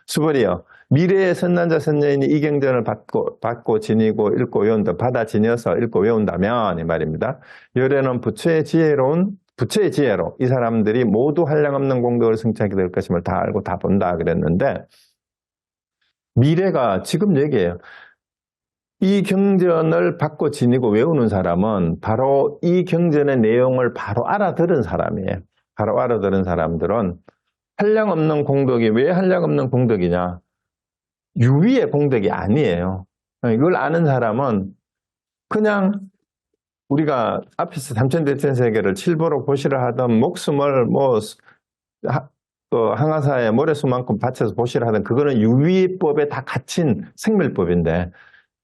수벌이요. 미래의 선남자 선녀인이 이 경전을 받고 지니고 읽고 외운다. 받아 지녀서 읽고 외운다면 이 말입니다. 열애는 부처의 지혜로 이 사람들이 모두 한량없는 공덕을 성취하게 될 것임을 다 알고 다 본다 그랬는데 미래가 지금 얘기해요. 이 경전을 받고 지니고 외우는 사람은 바로 이 경전의 내용을 바로 알아들은 사람이에요. 바로 알아들은 사람들은 한량없는 공덕이 왜 한량없는 공덕이냐? 유위의 공덕이 아니에요. 이걸 아는 사람은 그냥 우리가 앞에서 삼천대천세계를 칠보로 보시라 하던 목숨을 항아사에 모래수만큼 바쳐서 보시라 하던 그거는 유위법에 다 갇힌 생멸법인데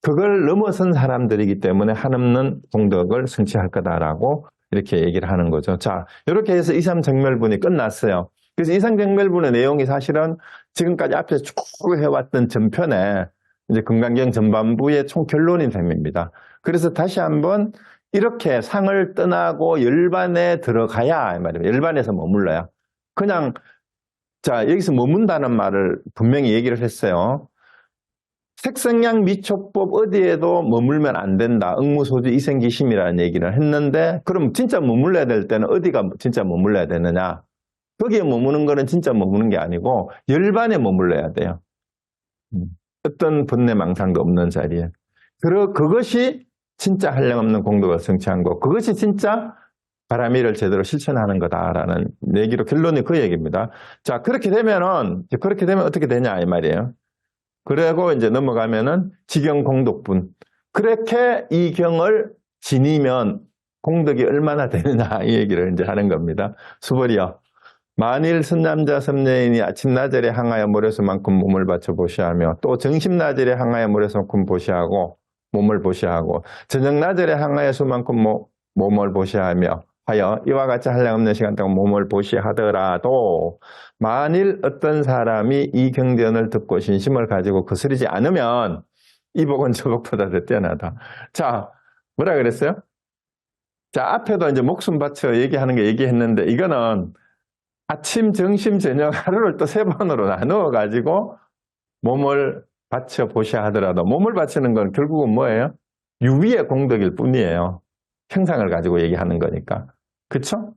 그걸 넘어선 사람들이기 때문에 한없는 공덕을 성취할 거다라고 이렇게 얘기를 하는 거죠. 자, 이렇게 해서 이삼정멸분이 끝났어요. 그래서 이삼정멸분의 내용이 사실은 지금까지 앞에서 쭉 해왔던 전편에 이제 금강경 전반부의 총 결론인 셈입니다. 그래서 다시 한번 이렇게 상을 떠나고 열반에 들어가야 말이에요. 열반에서 머물러요. 그냥 자 여기서 머문다는 말을 분명히 얘기를 했어요. 색성양 미촉법 어디에도 머물면 안 된다. 응무소주 이생기심이라는 얘기를 했는데 그럼 진짜 머물러야 될 때는 어디가 진짜 머물러야 되느냐. 거기에 머무는 거는 진짜 머무는 게 아니고 열반에 머물러야 돼요. 어떤 번뇌망상도 없는 자리에. 그것이 진짜 한량없는 공덕을 성취한 거. 그것이 진짜 바라미를 제대로 실천하는 거다라는 얘기로 결론이 그 얘기입니다. 자, 그렇게 되면 어떻게 되냐 이 말이에요. 그리고 이제 넘어가면은 지경 공덕분. 그렇게 이 경을 지니면 공덕이 얼마나 되느냐 이 얘기를 이제 하는 겁니다. 수벌이요. 만일 선남자 선녀인이 아침나절에 항하여 모래수만큼 몸을 바쳐 보시하며 또 정심나절에 항하여 모래수만큼 보시하고 몸을 보시하고 저녁나절에 항하여 수만큼 몸을 보시하며 하여 이와 같이 한량없는 시간 동안 몸을 보시하더라도 만일 어떤 사람이 이 경전을 듣고 신심을 가지고 거스르지 않으면 이 복은 저복보다 더 뛰어나다. 자, 뭐라 그랬어요? 자, 앞에도 이제 목숨 바쳐 얘기하는 게 얘기했는데 이거는 아침, 점심, 저녁 하루를 또 3번으로 나누어 가지고 몸을 바쳐 보셔야 하더라도 몸을 바치는 건 결국은 뭐예요? 유위의 공덕일 뿐이에요. 형상을 가지고 얘기하는 거니까. 그쵸?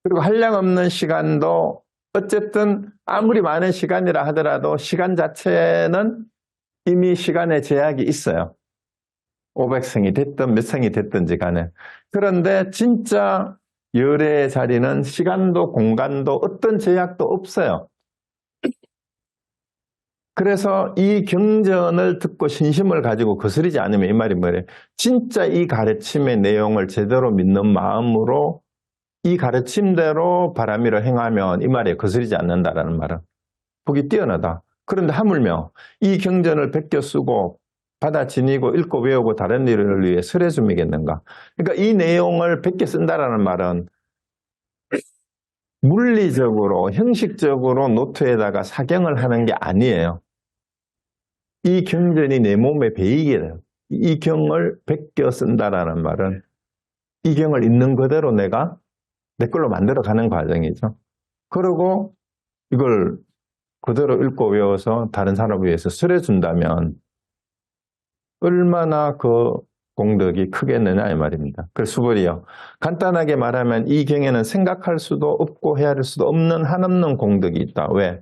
그리고 한량없는 시간도 어쨌든 아무리 많은 시간이라 하더라도 시간 자체는 이미 시간의 제약이 있어요. 500성이 됐든 몇 성이 됐든지 간에. 그런데 진짜 열의 자리는 시간도 공간도 어떤 제약도 없어요. 그래서 이 경전을 듣고 신심을 가지고 거스르지 않으면 이 말이 뭐래요? 진짜 이 가르침의 내용을 제대로 믿는 마음으로 이 가르침대로 바라미를 행하면 이 말에 거스르지 않는다라는 말은 보기 뛰어나다. 그런데 하물며 이 경전을 베껴 쓰고 받아 지니고 읽고 외우고 다른 일을 위해 설해줌이겠는가. 그러니까 이 내용을 베껴 쓴다라는 말은 물리적으로 형식적으로 노트에다가 사경을 하는 게 아니에요. 이 경전이 내 몸에 배이게 돼요. 이 경을 베껴 쓴다라는 말은 이 경을 있는 그대로 내가 내 걸로 만들어가는 과정이죠. 그리고 이걸 그대로 읽고 외워서 다른 사람을 위해서 설해준다면 얼마나 그 공덕이 크겠느냐 이 말입니다. 그래서 수벌이요. 간단하게 말하면 이 경에는 생각할 수도 없고 헤아릴 수도 없는 한없는 공덕이 있다. 왜?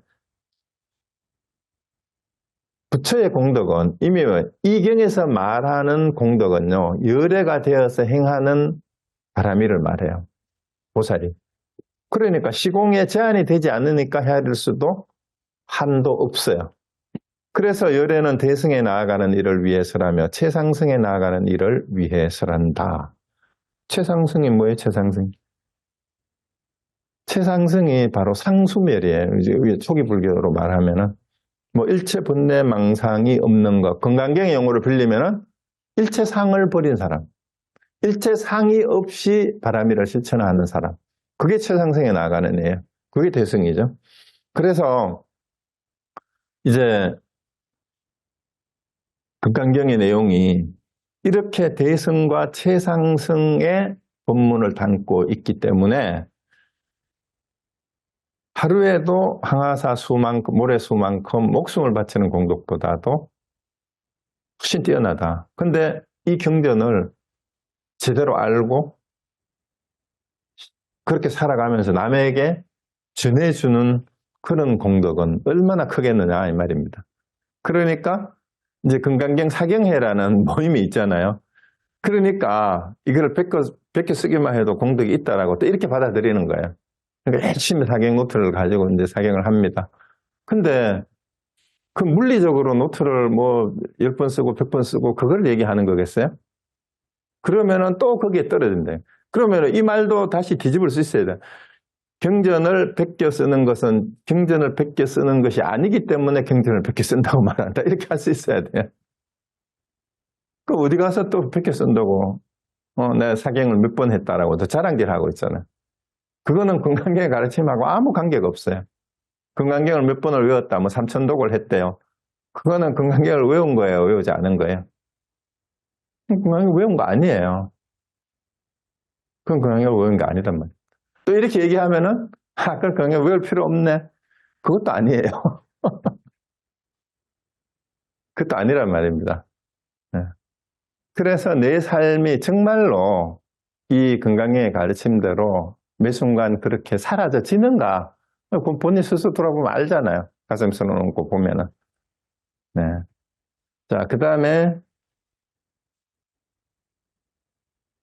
부처의 공덕은 이미 이 경에서 말하는 공덕은요. 열애가 되어서 행하는 바라미를 말해요. 보살이. 그러니까 시공에 제한이 되지 않으니까 헤아릴 수도 한도 없어요. 그래서 열애는 대승에 나아가는 일을 위해서라며 최상승에 나아가는 일을 위해서란다. 최상승이 뭐예요? 최상승? 최상승이 바로 상수멸이에요. 이제 초기 불교로 말하면은 뭐 일체 번뇌 망상이 없는 것. 건강경의 용어를 빌리면은 일체 상을 버린 사람. 일체 상이 없이 바라미를 실천하는 사람. 그게 최상승에 나아가는 애예요. 그게 대승이죠. 그래서 이제 극강경의 내용이 이렇게 대승과 최상승의 법문을 담고 있기 때문에 하루에도 항아사 수만큼, 모래수만큼 목숨을 바치는 공덕보다도 훨씬 뛰어나다. 근데 이 경전을 제대로 알고 그렇게 살아가면서 남에게 전해주는 그런 공덕은 얼마나 크겠느냐 이 말입니다. 그러니까 이제 금강경 사경회라는 모임이 있잖아요. 그러니까 이걸 베껴 쓰기만 해도 공덕이 있다라고 또 이렇게 받아들이는 거예요. 그러니까 열심히 사경 노트를 가지고 이제 사경을 합니다. 근데 그 물리적으로 노트를 뭐 10번 쓰고 100번 쓰고 그걸 얘기하는 거겠어요? 그러면은 또 거기에 떨어진대. 그러면은 이 말도 다시 뒤집을 수 있어야 돼. 경전을 베껴 쓰는 것은 경전을 베껴 쓰는 것이 아니기 때문에 경전을 베껴 쓴다고 말한다. 이렇게 할 수 있어야 돼. 그 어디 가서 또 베껴 쓴다고 내가 사경을 몇 번 했다라고 또 자랑질하고 있잖아. 그거는 금강경의 가르침하고 아무 관계가 없어요. 금강경을 몇 번을 외웠다, 뭐 3,000독을 했대요. 그거는 금강경을 외운 거예요, 외우지 않은 거예요? 금강경 외운 거 아니에요. 그건 금강경을 외운 게 아니단 말이에요. 또 이렇게 얘기하면은 그걸 금강경 외울 필요 없네. 그것도 아니에요. 그것도 아니란 말입니다. 네. 그래서 내 삶이 정말로 이 금강경의 가르침대로 매 순간 그렇게 사라져지는가? 그건 본인 스스로 돌아보면 알잖아요. 가슴 쓰는 거 보면은. 네. 자, 그 다음에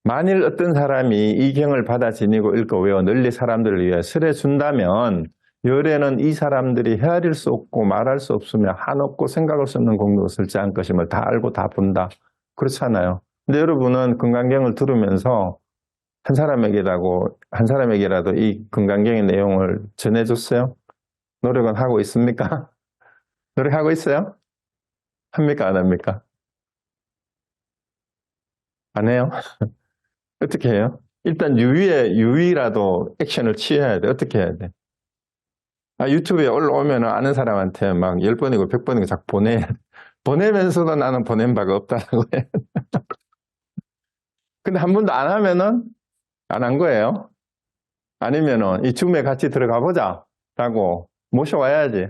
만일 어떤 사람이 이 경을 받아 지니고 읽고 외워 널리 사람들을 위해 설해 준다면 열에는 이 사람들이 헤아릴 수 없고 말할 수 없으며 한없고 생각할 수 없는 공덕을 설치한 것임을 다 알고 다 본다. 그렇잖아요. 근데 여러분은 금강경을 들으면서 한 사람에게라도 이 금강경의 내용을 전해줬어요? 노력은 하고 있습니까? 노력하고 있어요? 합니까? 안 합니까? 안 해요? 어떻게 해요? 일단 유의라도 액션을 취해야 돼. 어떻게 해야 돼? 유튜브에 올라오면 아는 사람한테 막 10번이고 100번이고 자꾸 보내면서도 나는 보낸 바가 없다라고 해. 근데 한 번도 안 하면은 안 한 거예요. 아니면은 이 줌에 같이 들어가 보자 라고 모셔와야지.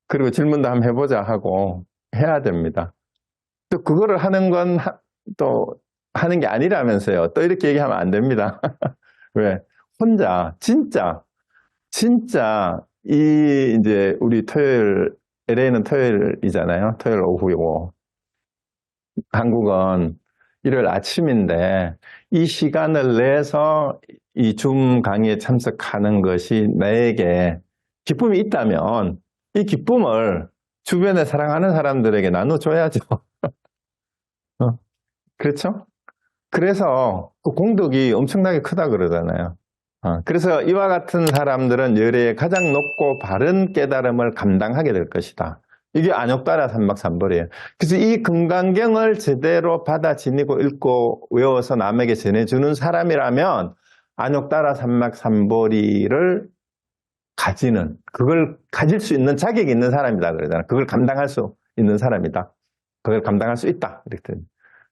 그리고 질문도 한번 해보자 하고 해야 됩니다. 또 그거를 하는 건 또 하는 게 아니라면서요. 또 이렇게 얘기하면 안 됩니다. 왜? 혼자 진짜 이제 우리 토요일 LA는 토요일이잖아요. 토요일 오후이고 한국은 일요일 아침인데 이 시간을 내서 이 줌 강의에 참석하는 것이 나에게 기쁨이 있다면 이 기쁨을 주변에 사랑하는 사람들에게 나눠줘야죠. 그렇죠? 그래서 그 공덕이 엄청나게 크다 그러잖아요. 그래서 이와 같은 사람들은 열의 가장 높고 바른 깨달음을 감당하게 될 것이다. 이게 안욕따라 삼박삼벌이에요. 그래서 이 금강경을 제대로 받아 지니고 읽고 외워서 남에게 전해주는 사람이라면 안욕따라 삼박삼벌이를 그걸 가질 수 있는 자격이 있는 사람이다 그러잖아요. 그걸 감당할 수 있는 사람이다. 그걸 감당할 수 있다. 이렇게.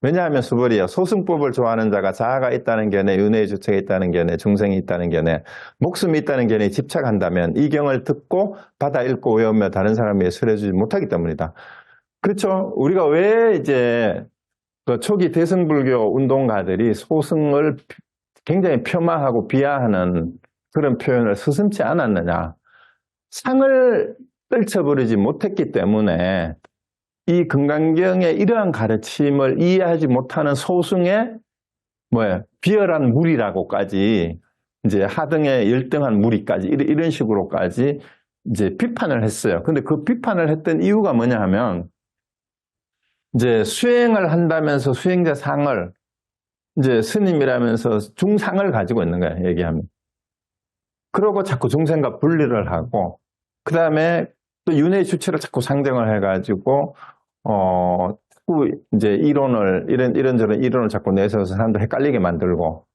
왜냐하면 수벌이요. 소승법을 좋아하는 자가 자아가 있다는 견해, 윤회의 주체가 있다는 견해, 중생이 있다는 견해, 목숨이 있다는 견해에 집착한다면 이 경을 듣고 받아 읽고 외우며 다른 사람에게 설해주지 못하기 때문이다. 그렇죠. 우리가 왜 이제 그 초기 대승불교 운동가들이 소승을 굉장히 폄하하고 비하하는 그런 표현을 서슴지 않았느냐. 상을 떨쳐버리지 못했기 때문에 이 금강경의 이러한 가르침을 이해하지 못하는 소승의 비열한 무리라고까지 이제 하등의 열등한 무리까지 이런 식으로까지 이제 비판을 했어요. 근데 그 비판을 했던 이유가 뭐냐 하면 이제 수행을 한다면서 수행자 상을 이제 스님이라면서 중상을 가지고 있는 거예요. 얘기하면. 그러고 자꾸 중생과 분리를 하고 그 다음에 또 윤회의 주체를 자꾸 상정을 해가지고 자꾸 이제 이런저런 이론을 자꾸 내세워서 사람들 헷갈리게 만들고,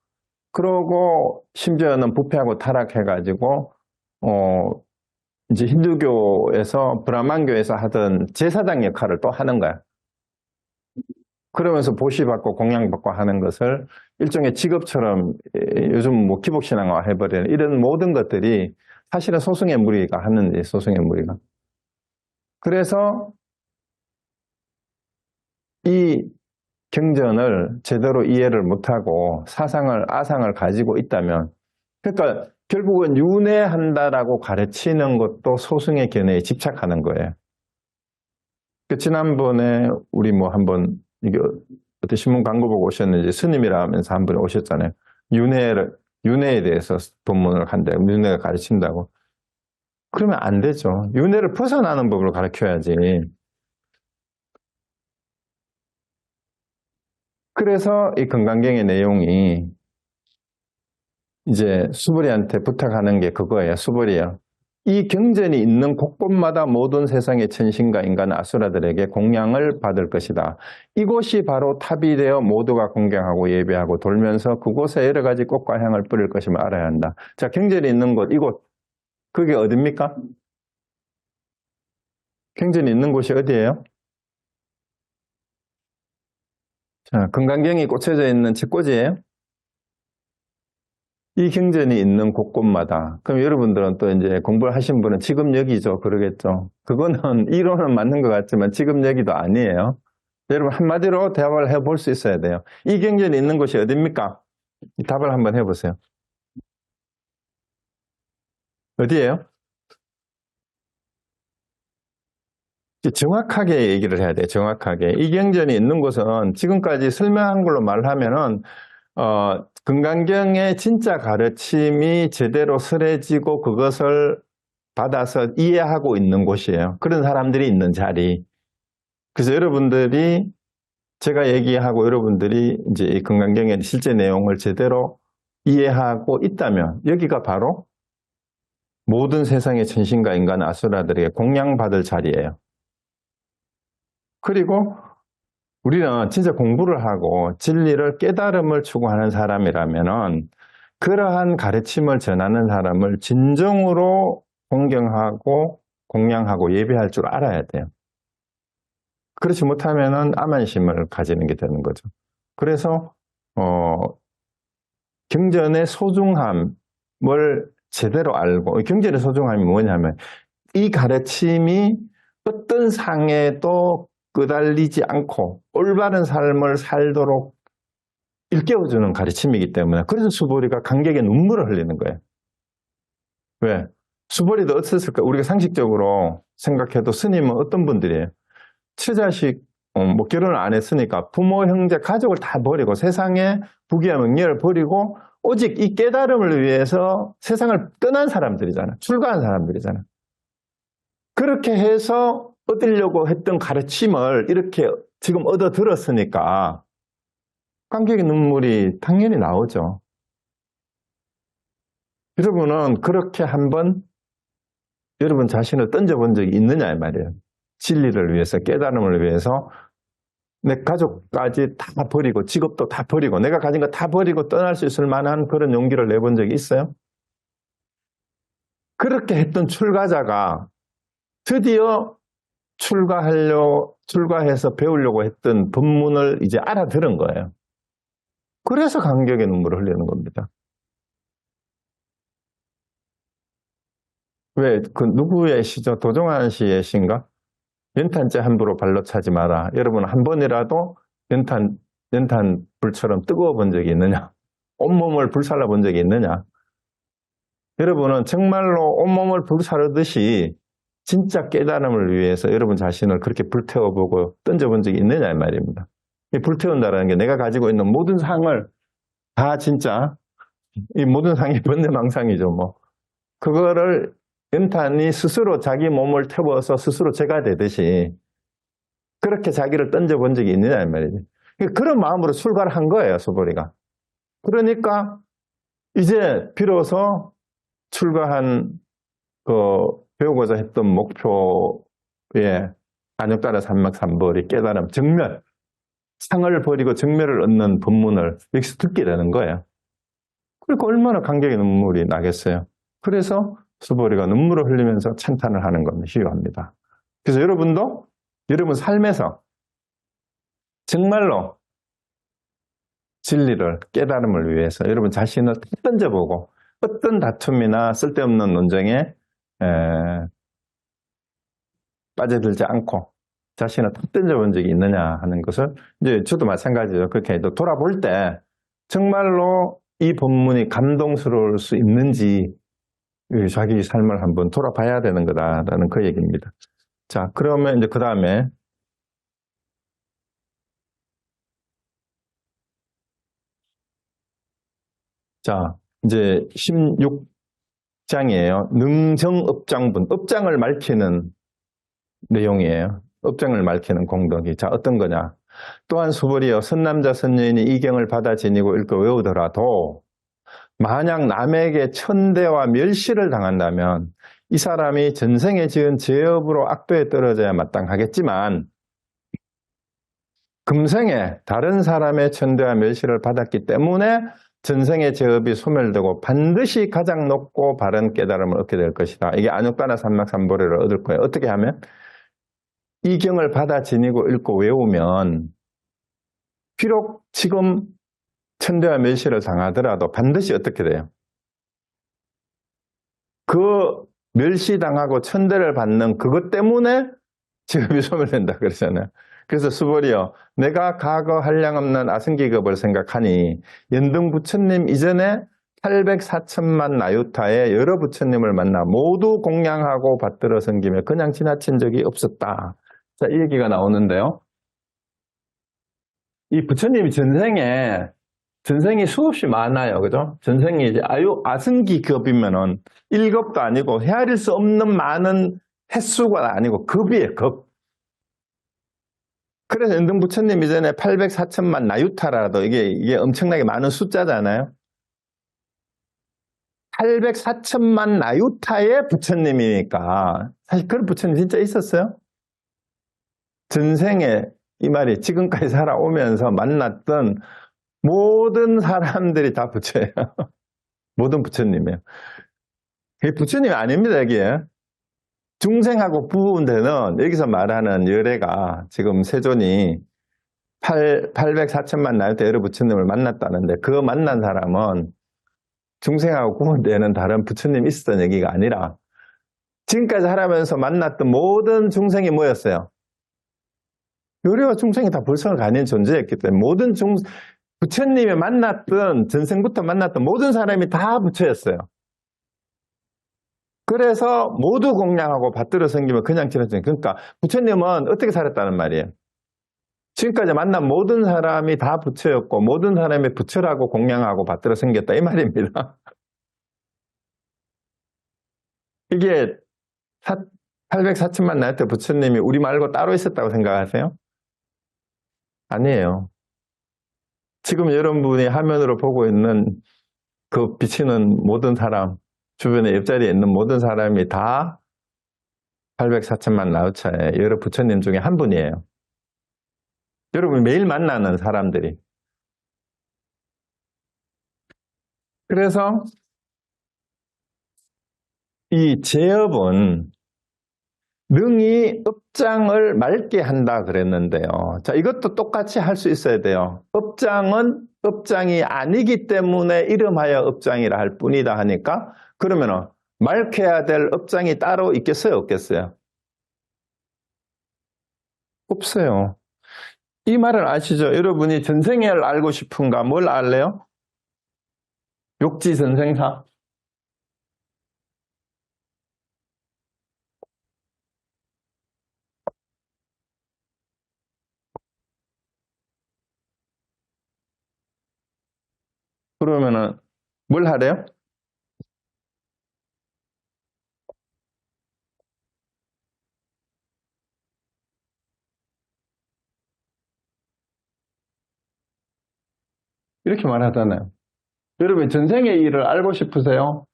그러고 심지어는 부패하고 타락해가지고, 이제 힌두교에서, 브라만교에서 하던 제사장 역할을 또 하는 거야. 그러면서 보시받고 공양받고 하는 것을 일종의 직업처럼 요즘 뭐 기복신앙화 해버리는 이런 모든 것들이 사실은 소승의 무리가 하는 소승의 무리가. 그래서 이 경전을 제대로 이해를 못하고 아상을 가지고 있다면, 그러니까 결국은 윤회한다라고 가르치는 것도 소승의 견해에 집착하는 거예요. 지난번에 우리 뭐 한번 이게 어떤 신문 광고 보고 오셨는지 스님이라면서 한 분 오셨잖아요. 윤회에 대해서 본문을 한대. 윤회가 가르친다고. 그러면 안 되죠. 윤회를 벗어나는 법을 가르쳐야지. 그래서 이 금강경의 내용이 이제 수보리한테 부탁하는 게 그거예요. 수보리요. 이 경전이 있는 곳곳마다 모든 세상의 천신과 인간 아수라들에게 공양을 받을 것이다. 이곳이 바로 탑이 되어 모두가 공경하고 예배하고 돌면서 그곳에 여러 가지 꽃과 향을 뿌릴 것임을 알아야 한다. 자, 경전이 있는 곳, 이곳. 그게 어딥니까? 경전이 있는 곳이 어디예요? 자, 금강경이 꽂혀져 있는 책꽂이예요? 이 경전이 있는 곳곳마다. 그럼 여러분들은 또 이제 공부를 하신 분은 지금 여기죠. 그러겠죠. 그거는 이론은 맞는 것 같지만 지금 여기도 아니에요. 여러분 한마디로 대답을 해볼 수 있어야 돼요. 이 경전이 있는 곳이 어딥니까? 답을 한번 해보세요. 어디예요? 정확하게 얘기를 해야 돼요. 정확하게. 이 경전이 있는 곳은 지금까지 설명한 걸로 말하면은 금강경의 진짜 가르침이 제대로 설해지고 그것을 받아서 이해하고 있는 곳이에요. 그런 사람들이 있는 자리. 그래서 여러분들이 제가 얘기하고 여러분들이 이제 이 금강경의 실제 내용을 제대로 이해하고 있다면 여기가 바로 모든 세상의 천신과 인간 아수라들에게 공양받을 자리예요. 그리고 우리는 진짜 공부를 하고 진리를 깨달음을 추구하는 사람이라면은 그러한 가르침을 전하는 사람을 진정으로 공경하고 공양하고 예배할 줄 알아야 돼요. 그렇지 못하면은 암만심을 가지는 게 되는 거죠. 그래서 경전의 소중함을 제대로 알고, 경전의 소중함이 뭐냐면 이 가르침이 어떤 상에도 끄달리지 않고 올바른 삶을 살도록 일깨워주는 가르침이기 때문에, 그래서 수보리가 감격의 눈물을 흘리는 거예요. 왜? 수보리도 어땠을까? 우리가 상식적으로 생각해도 스님은 어떤 분들이에요? 처자식, 뭐 결혼을 안 했으니까 부모, 형제, 가족을 다 버리고 세상에 부귀와 명예를 버리고 오직 이 깨달음을 위해서 세상을 떠난 사람들이잖아. 출가한 사람들이잖아. 그렇게 해서 얻으려고 했던 가르침을 이렇게 지금 얻어 들었으니까 감격의 눈물이 당연히 나오죠. 여러분은 그렇게 한번 여러분 자신을 던져본 적이 있느냐 이 말이에요. 진리를 위해서, 깨달음을 위해서 내 가족까지 다 버리고 직업도 다 버리고 내가 가진 거 다 버리고 떠날 수 있을 만한 그런 용기를 내본 적이 있어요? 그렇게 했던 출가자가 드디어 출가해서 배우려고 했던 법문을 이제 알아들은 거예요. 그래서 감격의 눈물을 흘리는 겁니다. 왜, 누구의 시죠? 도종환 씨의 시인가? 연탄재 함부로 발로 차지 마라. 여러분, 한 번이라도 연탄 불처럼 뜨거워 본 적이 있느냐? 온몸을 불살라 본 적이 있느냐? 여러분은 정말로 온몸을 불사르듯이 진짜 깨달음을 위해서 여러분 자신을 그렇게 불태워보고 던져본 적이 있느냐 이 말입니다. 이 불태운다라는 게 내가 가지고 있는 모든 상을 다 진짜 이 모든 상이 번뇌망상이죠. 뭐 그거를 연탄이 스스로 자기 몸을 태워서 스스로 죄가 되듯이 그렇게 자기를 던져본 적이 있느냐 이 말이죠. 그런 마음으로 출가를 한 거예요, 수보리가. 그러니까 이제 비로소 출가한 배우고자 했던 목표에 안욕따라 삼막삼벌이 깨달음, 정멸, 상을 버리고 정멸을 얻는 법문을 여기서 듣게 되는 거예요. 그러니까 얼마나 감격의 눈물이 나겠어요. 그래서 수보리가 눈물을 흘리면서 찬탄을 하는 겁니다. 희유합니다. 그래서 여러분도 여러분 삶에서 정말로 진리를, 깨달음을 위해서 여러분 자신을 탁 던져보고 어떤 다툼이나 쓸데없는 논쟁에 빠져들지 않고 자신을 탁 던져본 적이 있느냐 하는 것을 이제 저도 마찬가지죠. 그렇게 또 돌아볼 때 정말로 이 본문이 감동스러울 수 있는지 자기 삶을 한번 돌아봐야 되는 거다라는 그 얘기입니다. 자, 그러면 이제 그 다음에 자, 이제 16장이에요. 능정업장분, 업장을 밝히는 내용이에요. 업장을 밝히는 공덕이. 자, 어떤 거냐. 또한 수벌이여 선남자 선녀인이 이 경을 받아 지니고 읽고 외우더라도 만약 남에게 천대와 멸시를 당한다면 이 사람이 전생에 지은 죄업으로 악도에 떨어져야 마땅하겠지만 금생에 다른 사람의 천대와 멸시를 받았기 때문에 전생의 죄업이 소멸되고 반드시 가장 높고 바른 깨달음을 얻게 될 것이다. 이게 안육가나 삼막삼보리를 얻을 거예요. 어떻게 하면? 이 경을 받아 지니고 읽고 외우면 비록 지금 천대와 멸시를 당하더라도 반드시 어떻게 돼요? 그 멸시당하고 천대를 받는 그것 때문에 죄업이 소멸된다 그러잖아요. 그래서 수벌이여 내가 과거 한량없는 아승기급을 생각하니 연등 부처님 이전에 800~4천만 나유타의 여러 부처님을 만나 모두 공양하고 받들어 섬기며 그냥 지나친 적이 없었다. 자, 이 얘기가 나오는데요. 이 부처님이 전생이 수없이 많아요. 그죠? 전생이 이제 아승기급이면은 1급도 아니고 헤아릴 수 없는 많은 횟수가 아니고 급이에요, 급. 그래서 연등 부처님 이전에 800~4천만 나유타라도 이게 엄청나게 많은 숫자잖아요. 800~4천만 나유타의 부처님이니까 사실 그런 부처님 진짜 있었어요? 전생에 이 말이 지금까지 살아오면서 만났던 모든 사람들이 다 부처예요. 모든 부처님이에요. 부처님이 아닙니다, 여기에. 중생하고 부분되는 여기서 말하는 열애가 지금 세존이 800~4천만 나유타 여러 부처님을 만났다는데 그 만난 사람은 중생하고 구분되는 다른 부처님이 있었던 얘기가 아니라 지금까지 살아면서 만났던 모든 중생이 뭐였어요? 열애와 중생이 다 불성을 가진 존재였기 때문에 모든 부처님이 만났던 전생부터 만났던 모든 사람이 다 부처였어요. 그래서 모두 공양하고 받들어 섬기면 그냥 지나쳐요. 그러니까 부처님은 어떻게 살았다는 말이에요? 지금까지 만난 모든 사람이 다 부처였고 모든 사람이 부처라고 공양하고 받들어 섬겼다 이 말입니다. 이게 800~4천만 나유타 부처님이 우리 말고 따로 있었다고 생각하세요? 아니에요. 지금 여러분이 화면으로 보고 있는 그 비치는 모든 사람, 주변에 옆자리에 있는 모든 사람이 다 800~4천만 나유타의 여러 부처님 중에 한 분이에요. 여러분이 매일 만나는 사람들이. 그래서 이 제업은 능히 업장을 맑게 한다 그랬는데요. 자, 이것도 똑같이 할 수 있어야 돼요. 업장은 업장이 아니기 때문에 이름하여 업장이라 할 뿐이다 하니까 그러면은 맑혀야 될 업장이 따로 있겠어요, 없겠어요? 없어요. 이 말을 아시죠? 여러분이 전생애를 알고 싶은가? 뭘 알래요? 욕지전생사. 그러면은 뭘 하래요? 이렇게 말하잖아요. 여러분 전생의 일을 알고 싶으세요?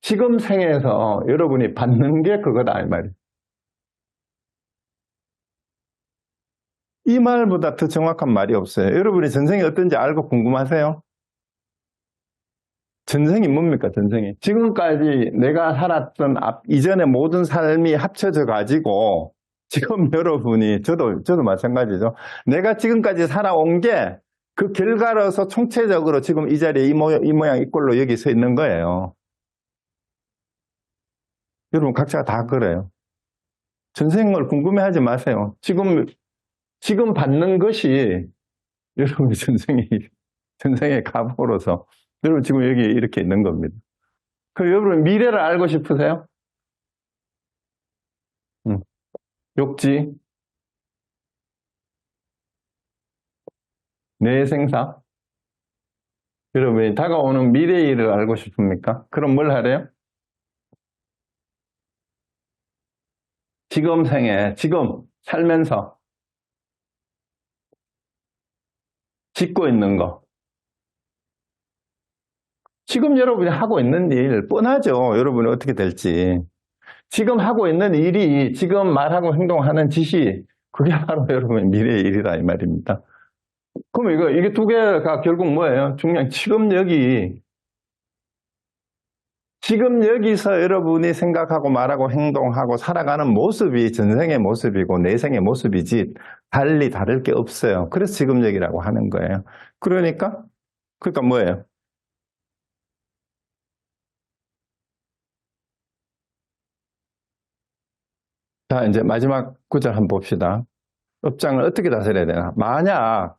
지금 생에서 여러분이 받는 게 그거다 이 말이에요. 이 말보다 더 정확한 말이 없어요. 여러분이 전생이 어떤지 알고 궁금하세요? 전생이 뭡니까, 전생이? 지금까지 내가 살았던 이전의 모든 삶이 합쳐져 가지고 지금 여러분이, 저도 마찬가지죠. 내가 지금까지 살아온 게 그 결과로서 총체적으로 지금 이 자리에 이 모양 이 꼴로 여기 서 있는 거예요. 여러분 각자가 다 그래요. 전생을 궁금해하지 마세요. 지금 받는 것이 여러분의 전생의 값으로서 여러분 지금 여기 이렇게 있는 겁니다. 그럼 여러분 미래를 알고 싶으세요? 욕지, 내생사. 여러분이 다가오는 미래의 일을 알고 싶습니까? 그럼 뭘 하래요? 지금 생에, 지금 살면서 짓고 있는 거. 지금 여러분이 하고 있는 일 뻔하죠. 여러분이 어떻게 될지. 지금 하고 있는 일이, 지금 말하고 행동하는 짓이 그게 바로 여러분의 미래의 일이다 이 말입니다. 그럼 이게 두 개가 결국 뭐예요? 중요한 지금 여기서 여러분이 생각하고 말하고 행동하고 살아가는 모습이 전생의 모습이고 내생의 모습이지 달리 다를 게 없어요. 그래서 지금 여기라고 하는 거예요. 그러니까 뭐예요? 자, 이제 마지막 구절 한번 봅시다. 업장을 어떻게 다스려야 되나? 만약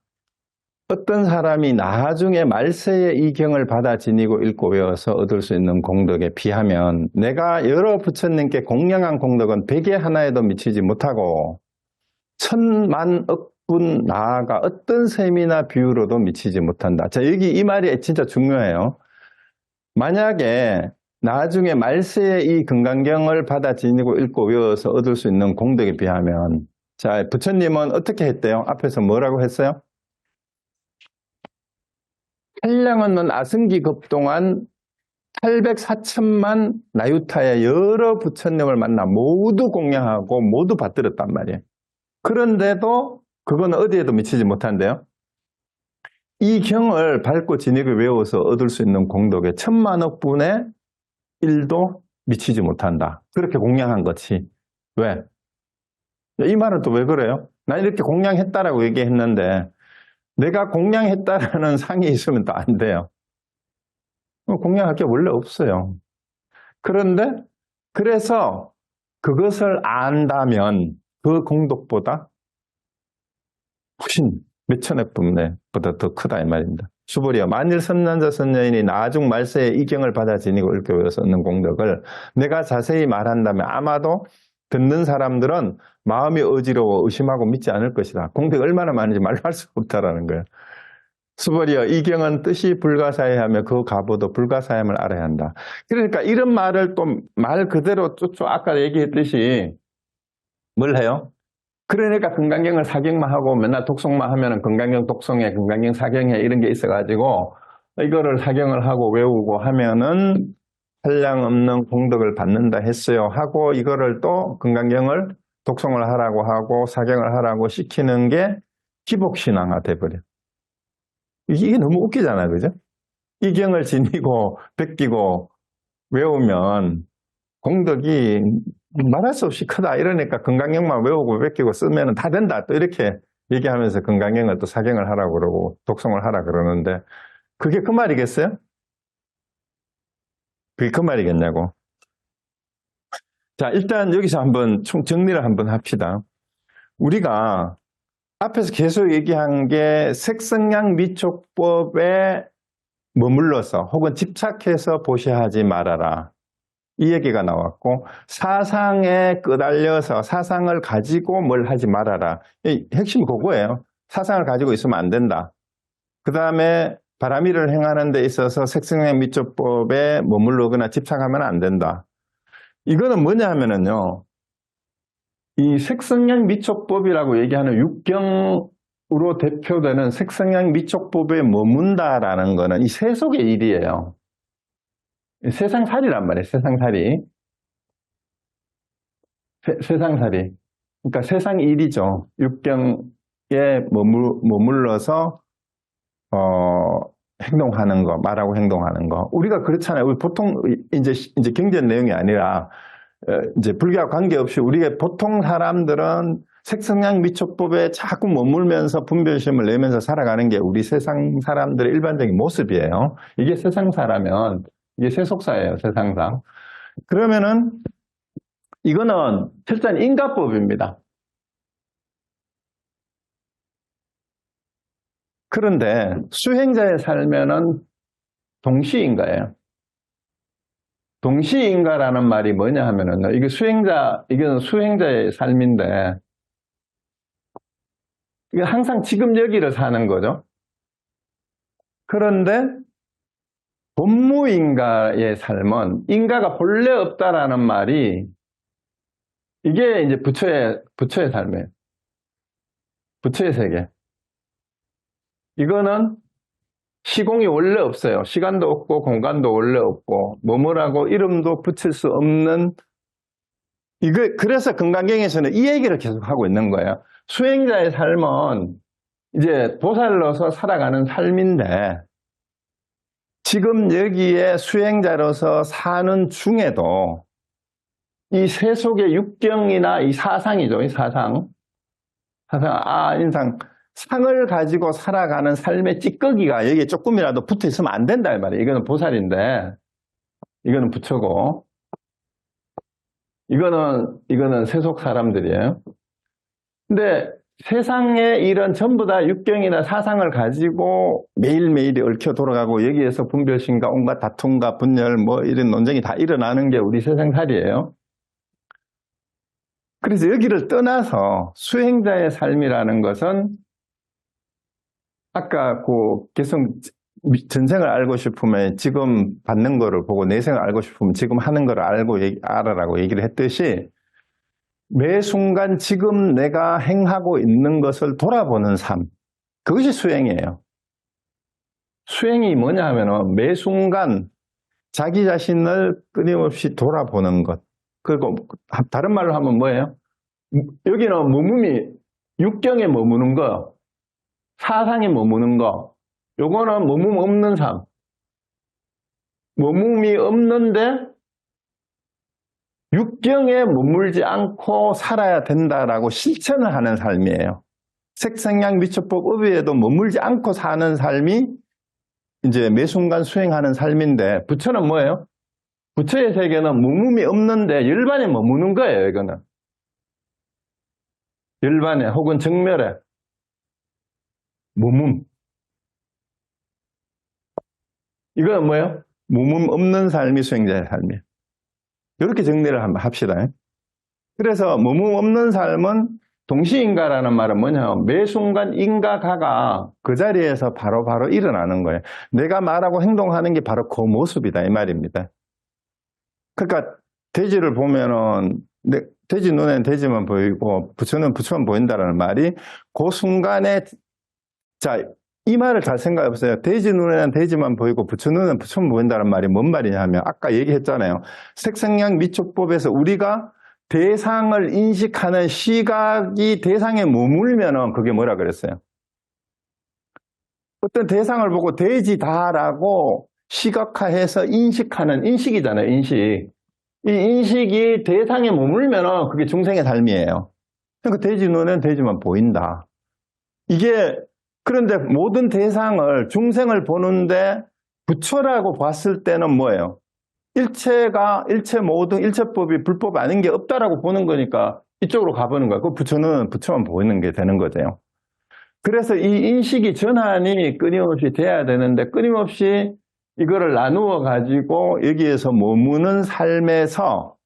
어떤 사람이 나중에 말세의 이경을 받아 지니고 읽고 외워서 얻을 수 있는 공덕에 비하면 내가 여러 부처님께 공양한 공덕은 백에 하나에도 미치지 못하고 천만 억분 나아가 어떤 셈이나 비유로도 미치지 못한다. 자, 여기 이 말이 진짜 중요해요. 만약에 나중에 말세의 이 금강경을 받아 지니고 읽고 외워서 얻을 수 있는 공덕에 비하면 자, 부처님은 어떻게 했대요? 앞에서 뭐라고 했어요? 한량 없는 아승기 급동안 800~4천만 나유타의 여러 부처님을 만나 모두 공양하고 모두 받들었단 말이에요. 그런데도 그거는 어디에도 미치지 못한대요. 이 경을 밟고 지니고 외워서 얻을 수 있는 공덕에 1000만억 분의 1도 미치지 못한다. 그렇게 공양한 거지. 왜? 이 말은 또 왜 그래요? 난 이렇게 공양했다라고 얘기했는데 내가 공양했다라는 상이 있으면 또 안 돼요. 공양할 게 원래 없어요. 그래서 그것을 안다면 그 공덕보다 훨씬 몇천억 분배보다 더 크다 이 말입니다. 수보리여 만일 선난자 선녀인이 나중 말세에 이경을 받아 지니고 읽고 외워서 얻는 공덕을 내가 자세히 말한다면 아마도 듣는 사람들은 마음이 어지러워 의심하고 믿지 않을 것이다. 공덕이 얼마나 많은지 말로 할 수가 없다라는 거예요. 수보리여 이경은 뜻이 불가사의하며 그 가보도 불가사의함을 알아야 한다. 그러니까 이런 말을 또 말 그대로 쭉 아까 얘기했듯이 뭘 해요? 그러니까 금강경을 사경만 하고 맨날 독송만 하면은 금강경 독송에 금강경 사경에 이런 게 있어가지고 이거를 사경을 하고 외우고 하면은 한량 없는 공덕을 받는다 했어요. 하고 이거를 또 금강경을 독송을 하라고 하고 사경을 하라고 시키는 게 기복신앙화 돼버려. 이게 너무 웃기잖아요. 그죠? 이 경을 지니고 베끼고 외우면 공덕이 말할 수 없이 크다. 이러니까 금강경만 외우고 베끼고 쓰면 다 된다. 또 이렇게 얘기하면서 금강경을 또 사경을 하라고 그러고 독송을 하라 그러는데 그게 그 말이겠어요? 그게 그 말이겠냐고. 자, 일단 여기서 한번 총 정리를 한번 합시다. 우리가 앞에서 계속 얘기한 게 색성량 미촉법에 머물러서 혹은 집착해서 보시하지 말아라. 이 얘기가 나왔고 사상에 끄달려서 사상을 가지고 뭘 하지 말아라. 핵심이 그거예요. 사상을 가지고 있으면 안 된다. 그 다음에 바람일을 행하는 데 있어서 색성량 미촉법에 머물러거나 집착하면 안 된다. 이거는 뭐냐 하면은요. 이 색성량 미촉법이라고 얘기하는 육경으로 대표되는 색성량 미촉법에 머문다라는 거는 이 세속의 일이에요. 세상살이란 말이에요. 세상살이. 세상살이. 그러니까 세상 일이죠. 육경에 머물러서 행동하는 거, 말하고 행동하는 거. 우리가 그렇잖아요. 우리 보통 이제 경제 내용이 아니라 이제 불교와 관계없이 우리가 보통 사람들은 색성양 미촉법에 자꾸 머물면서 분별심을 내면서 살아가는 게 우리 세상 사람들의 일반적인 모습이에요. 이게 세상사라면 이게 세속사예요, 세상사. 그러면은 이거는 철저한 인과법입니다. 그런데 수행자의 삶에는 동시인가예요. 동시인가라는 말이 뭐냐 하면은 이게 이건 수행자의 삶인데 이게 항상 지금 여기를 사는 거죠. 그런데 본무인가의 삶은 인가가 본래 없다라는 말이 이게 이제 부처의 삶이에요. 부처의 세계. 이거는 시공이 원래 없어요. 시간도 없고 공간도 원래 없고 뭐뭐라고 이름도 붙일 수 없는 그래서 금강경에서는 이 얘기를 계속 하고 있는 거예요. 수행자의 삶은 이제 보살로서 살아가는 삶인데 지금 여기에 수행자로서 사는 중에도 이 세속의 육경이나 이 사상이죠. 이 사상, 인상, 상을 가지고 살아가는 삶의 찌꺼기가 여기에 조금이라도 붙어 있으면 안 된다 이 말이에요. 이거는 보살인데 이거는 부처고 이거는 세속 사람들이에요. 근데 세상의 일은 전부 다 육경이나 사상을 가지고 매일매일이 얽혀 돌아가고 여기에서 분별심과 온갖 다툼과 분열 뭐 이런 논쟁이 다 일어나는 게 우리 세상살이에요. 그래서 여기를 떠나서 수행자의 삶이라는 것은 아까 계속 전생을 알고 싶으면 지금 받는 거를 보고 내생을 알고 싶으면 지금 하는 거를 알아라고 얘기를 했듯이 매 순간 지금 내가 행하고 있는 것을 돌아보는 삶. 그것이 수행이에요. 수행이 뭐냐 하면은 매 순간 자기 자신을 끊임없이 돌아보는 것. 그리고 다른 말로 하면 뭐예요? 여기는 머무미, 육경에 머무는 거, 사상에 머무는 거, 요거는 머문 없는 삶. 머문이 없는데 육경에 머물지 않고 살아야 된다라고 실천을 하는 삶이에요. 색성양 미처법 의외에도 머물지 않고 사는 삶이 이제 매 순간 수행하는 삶인데 부처는 뭐예요? 부처의 세계는 머문이 없는데 열반에 머무는 거예요. 이거는 열반에 혹은 정멸에 머문. 이거는 뭐예요? 머문 없는 삶이 수행자의 삶이에요. 이렇게 정리를 한번 합시다. 그래서 머문 없는 삶은 동시인가라는 말은 뭐냐면 매 순간 인가가가 그 자리에서 바로 일어나는 거예요. 내가 말하고 행동하는 게 바로 그 모습이다 이 말입니다. 그러니까 돼지를 보면은 돼지 눈에는 돼지만 보이고 부처는 부처만 보인다는 말이 그 순간에 이 말을 잘 생각해 보세요. 돼지 눈에는 돼지만 보이고 부처 눈에는 부처만 보인다는 말이 뭔 말이냐 하면 아까 얘기했잖아요. 색성양 미촉법에서 우리가 대상을 인식하는 시각이 대상에 머물면은 그게 뭐라 그랬어요? 어떤 대상을 보고 돼지다라고 시각화해서 인식하는 인식이잖아요. 인식. 이 인식이 대상에 머물면은 그게 중생의 삶이에요. 그러니까 돼지 눈에는 돼지만 보인다. 그런데 모든 대상을 중생을 보는데 부처라고 봤을 때는 뭐예요? 일체 모든 일체법이 불법 아닌 게 없다라고 보는 거니까 이쪽으로 가보는 거예요. 그 부처는 부처만 보이는 게 되는 거죠. 그래서 이 인식이 전환이 끊임없이 돼야 되는데 끊임없이 이거를 나누어 가지고 여기에서 머무는 삶에서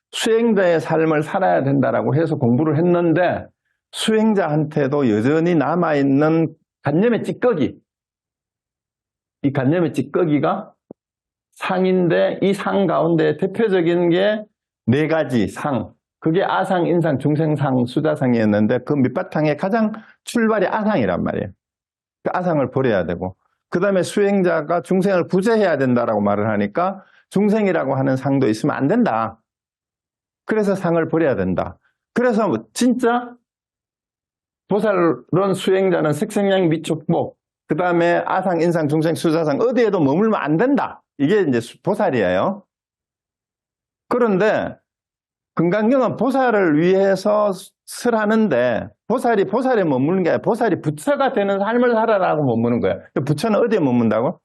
수행자의 삶을 살아야 된다라고 해서 공부를 했는데 수행자한테도 여전히 남아있는 관념의 찌꺼기. 이 관념의 찌꺼기가 상인데 이 상 가운데 대표적인 게 4가지 상. 그게 아상, 인상, 중생상, 수자상이었는데 그 밑바탕에 가장 출발이 아상이란 말이에요. 그 아상을 버려야 되고 그 다음에 수행자가 중생을 구제해야 된다라고 말을 하니까 중생이라고 하는 상도 있으면 안 된다. 그래서 상을 버려야 된다. 그래서 진짜 보살론 수행자는 색성양 미촉법, 그 다음에 아상, 인상, 중생, 수자상 어디에도 머물면 안 된다. 이게 이제 보살이에요. 그런데 금강경은 보살을 위해서 설하는데 보살에 머무는 게 아니라 보살이 부처가 되는 삶을 살아라고 머무는 거야. 부처는 어디에 머문다고?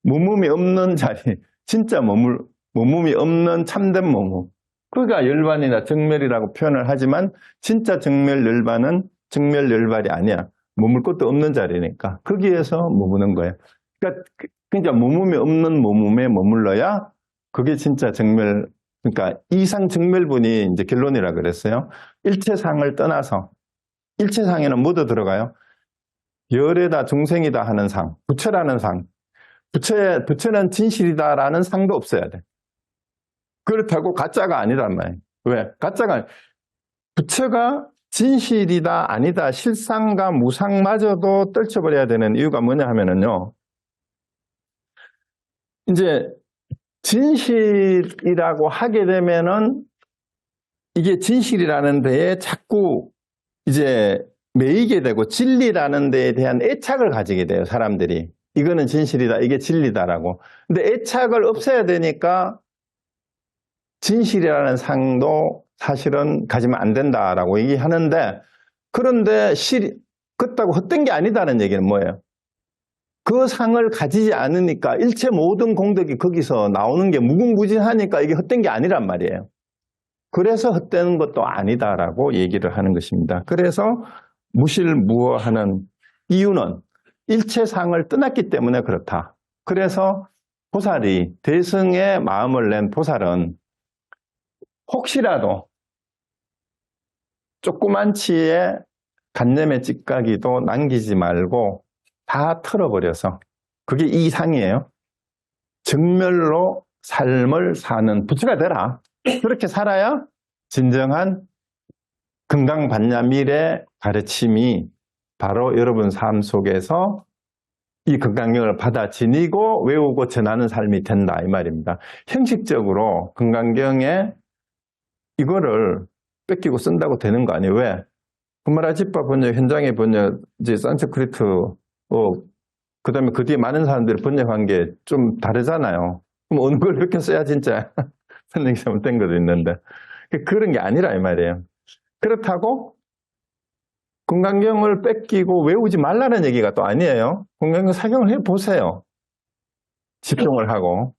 머뭄이 없는 자리, 진짜 머픔이 없는 참된 머무. 그가 열반이나 정멸이라고 표현을 하지만 진짜 정멸열반은 정멸열반이 아니야. 머물 것도 없는 자리니까 거기에서 머무는 거예요. 그러니까 머픔이 없는 머픔에 머물러야 그게 진짜 정멸. 그러니까 이상 정멸분이 이제 결론이라 그랬어요. 일체상을 떠나서 일체상에는 뭐도 들어가요? 열애다 중생이다 하는 상, 부처라는 상. 부처는 진실이다라는 상도 없어야 돼. 그렇다고 가짜가 아니란 말이에요. 왜? 가짜가 부처가 진실이다 아니다 실상과 무상마저도 떨쳐버려야 되는 이유가 뭐냐 하면은요. 이제 진실이라고 하게 되면은 이게 진실이라는 데에 자꾸 이제 매이게 되고 진리라는 데에 대한 애착을 가지게 돼요, 사람들이. 이거는 진실이다, 이게 진리다라고. 근데 애착을 없애야 되니까 진실이라는 상도 사실은 가지면 안 된다라고 얘기하는데, 그런데 그렇다고 헛된 게 아니다는 얘기는 뭐예요? 그 상을 가지지 않으니까 일체 모든 공덕이 거기서 나오는 게 무궁무진하니까 이게 헛된 게 아니란 말이에요. 그래서 헛되는 것도 아니다라고 얘기를 하는 것입니다. 그래서 무실무어하는 이유는 일체상을 떠났기 때문에 그렇다. 그래서 보살이 대승의 마음을 낸 보살은 혹시라도 조그만 치에 간념의 찌꺼기도 남기지 말고 다 털어버려서, 그게 이 상이에요. 정멸로 삶을 사는 부처가 되라. 그렇게 살아야 진정한 금강반야밀의 가르침이 바로 여러분 삶 속에서 이 금강경을 받아 지니고 외우고 전하는 삶이 된다 이 말입니다. 형식적으로 금강경에 이거를 뺏기고 쓴다고 되는 거 아니에요. 왜? 구마라집바 번역, 현장의 번역, 이제 산스크리트, 그 다음에 그 뒤에 많은 사람들이 번역한 게 좀 다르잖아요. 그럼 어느 걸 이렇게 써야 진짜 선생님 잘못된 것도 있는데. 그런 게 아니라 이 말이에요. 그렇다고 금강경을 뺏기고 외우지 말라는 얘기가 또 아니에요. 금강경 사경을 해보세요. 집중을 하고.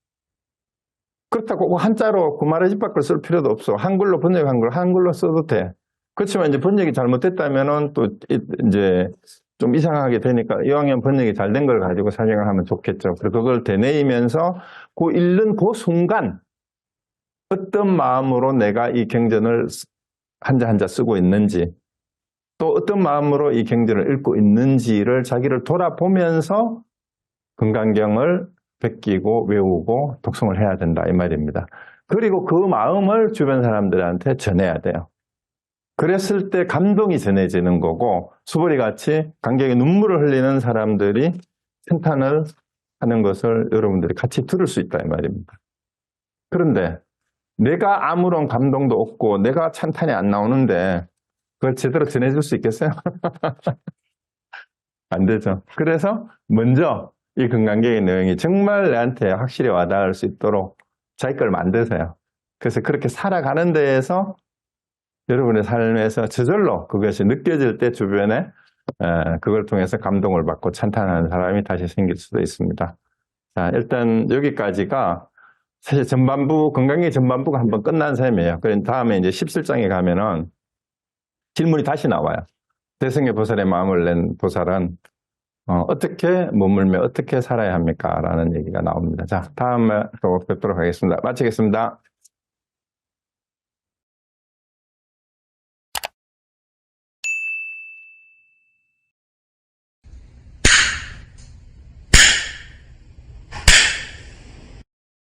그렇다고 한자로 구마라집바를 쓸 필요도 없어. 한글로 번역한 걸 한글로 써도 돼. 그렇지만 이제 번역이 잘못됐다면은 또 이제 좀 이상하게 되니까 이왕이면 번역이 잘 된 걸 가지고 사경을 하면 좋겠죠. 그리고 그걸 되뇌이면서 그 읽는 그 순간 어떤 마음으로 내가 이 경전을 한자 한자 쓰고 있는지, 또 어떤 마음으로 이 경전을 읽고 있는지를 자기를 돌아보면서 금강경을 베끼고 외우고 독송을 해야 된다 이 말입니다. 그리고 그 마음을 주변 사람들한테 전해야 돼요. 그랬을 때 감동이 전해지는 거고, 수보리 같이 강경에 눈물을 흘리는 사람들이 찬탄을 하는 것을 여러분들이 같이 들을 수 있다 이 말입니다. 그런데 내가 아무런 감동도 없고 내가 찬탄이 안 나오는데 그걸 제대로 전해줄 수 있겠어요? 안 되죠. 그래서 먼저 이 금강경의 내용이 정말 내한테 확실히 와닿을 수 있도록 자기 걸 만드세요. 그래서 그렇게 살아가는 데에서 여러분의 삶에서 저절로 그것이 느껴질 때 주변에 그걸 통해서 감동을 받고 찬탄하는 사람이 다시 생길 수도 있습니다. 자, 일단 여기까지가 사실 전반부, 금강경 전반부가 한번 끝난 셈이에요. 그럼 다음에 이제 17장에 가면은 질문이 다시 나와요. 대승의 보살의 마음을 낸 보살은 어떻게 머물며 어떻게 살아야 합니까? 라는 얘기가 나옵니다. 자, 다음에 또 뵙도록 하겠습니다. 마치겠습니다.